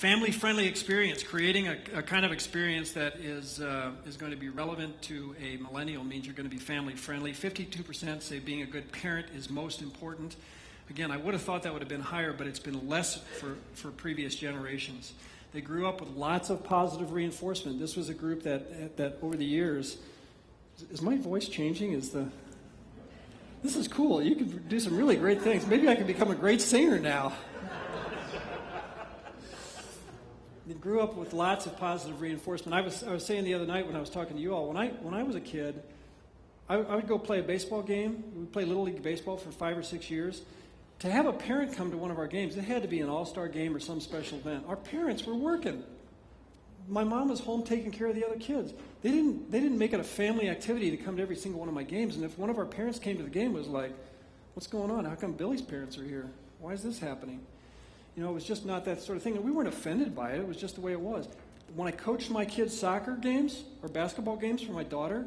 Family-friendly experience, creating a kind of experience that is going to be relevant to a millennial means you're going to be family-friendly. 52% say being a good parent is most important. Again, I would have thought that would have been higher, but it's been less for previous generations. They grew up with lots of positive reinforcement. This was a group that over the years, is my voice changing? This is cool. You can do some really great things. Maybe I can become a great singer now. They grew up with lots of positive reinforcement. I was saying the other night when I was talking to you all, when I was a kid, I would go play a baseball game. We'd play Little League Baseball for 5 or 6 years. To have a parent come to one of our games, it had to be an all-star game or some special event. Our parents were working. My mom was home taking care of the other kids. They didn't make it a family activity to come to every single one of my games. And if one of our parents came to the game, it was like, what's going on? How come Billy's parents are here? Why is this happening? You know, it was just not that sort of thing. And we weren't offended by it. It was just the way it was. When I coached my kids' soccer games or basketball games for my daughter,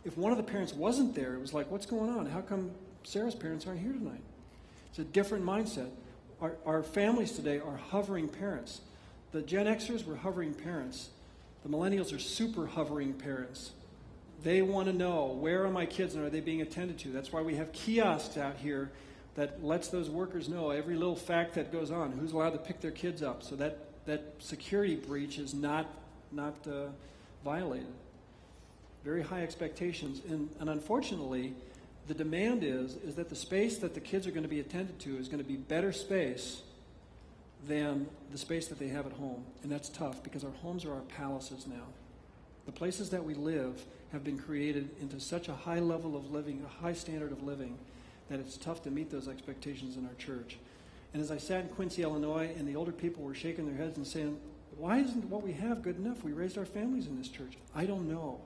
if one of the parents wasn't there, it was like, what's going on? How come Sarah's parents aren't here tonight? It's a different mindset. Our families today are hovering parents. The Gen Xers were hovering parents. The millennials are super hovering parents. They want to know, where are my kids and are they being attended to? That's why we have kiosks out here that lets those workers know every little fact that goes on, who's allowed to pick their kids up, so that security breach is not violated. Very high expectations. And unfortunately, the demand is that the space that the kids are going to be attended to is going to be better space than the space that they have at home. And that's tough because our homes are our palaces now. The places that we live have been created into such a high level of living, a high standard of living, that it's tough to meet those expectations in our church. And as I sat in Quincy, Illinois, and the older people were shaking their heads and saying, why isn't what we have good enough? We raised our families in this church. I don't know.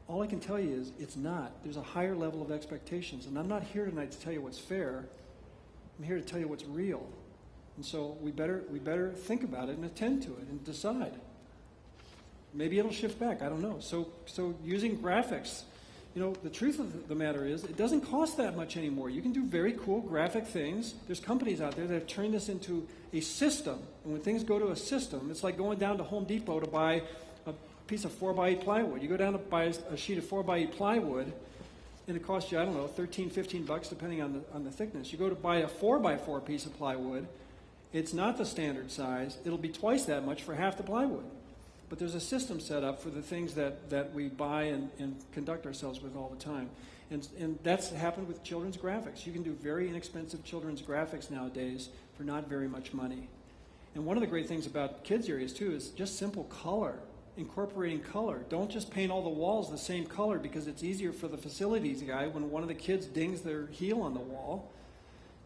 All I can tell you is it's not. There's a higher level of expectations. And I'm not here tonight to tell you what's fair. I'm here to tell you what's real. And so we better think about it and attend to it and decide. Maybe it'll shift back. I don't know. So using graphics, you know, the truth of the matter is it doesn't cost that much anymore. You can do very cool graphic things. There's companies out there that have turned this into a system. And when things go to a system, it's like going down to Home Depot to buy a piece of 4x8 plywood. You go down to buy a sheet of 4x8 plywood, and it costs you, I don't know, $13, $15 depending on the thickness. You go to buy a 4x4 piece of plywood, it's not the standard size. It'll be twice that much for half the plywood. But there's a system set up for the things that we buy and conduct ourselves with all the time. And that's happened with children's graphics. You can do very inexpensive children's graphics nowadays for not very much money. And one of the great things about kids' areas, too, is just simple color, incorporating color. Don't just paint all the walls the same color because it's easier for the facilities guy when one of the kids dings their heel on the wall.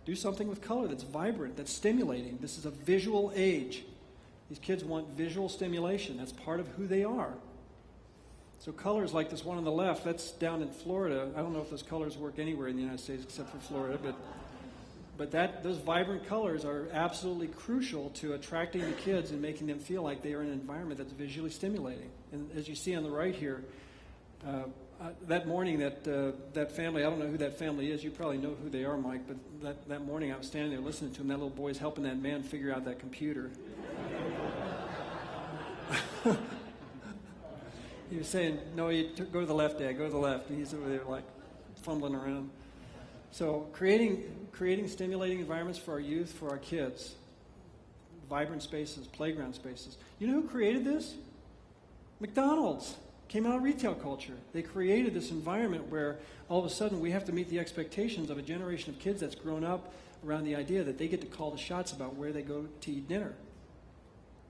Do something with color that's vibrant, that's stimulating. This is a visual age. These kids want visual stimulation. That's part of who they are. So colors like this one on the left, that's down in Florida. I don't know if those colors work anywhere in the United States except for Florida, but those vibrant colors are absolutely crucial to attracting the kids and making them feel like they are in an environment that's visually stimulating. And as you see on the right here, that morning that family, I don't know who that family is. You probably know who they are, Mike, but that morning I was standing there listening to him. That little boy's helping that man figure out that computer. He was saying, no, go to the left, Dad, go to the left. And he's over there like fumbling around. So creating stimulating environments for our youth, for our kids. Vibrant spaces, playground spaces. You know who created this? McDonald's. Came out of retail culture. They created this environment where all of a sudden we have to meet the expectations of a generation of kids that's grown up around the idea that they get to call the shots about where they go to eat dinner.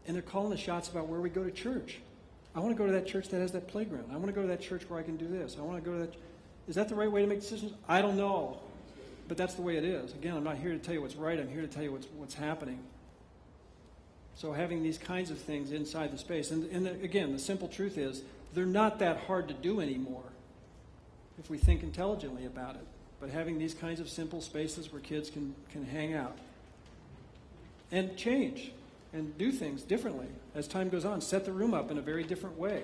And they're calling the shots about where we go to church. I want to go to that church that has that playground. I want to go to that church where I can do this. I want to go to that. Is that the right way to make decisions? I don't know. But that's the way it is. Again, I'm not here to tell you what's right. I'm here to tell you what's happening. So having these kinds of things inside the space. And again, the simple truth is they're not that hard to do anymore if we think intelligently about it. But having these kinds of simple spaces where kids can hang out and change and do things differently as time goes on, set the room up in a very different way.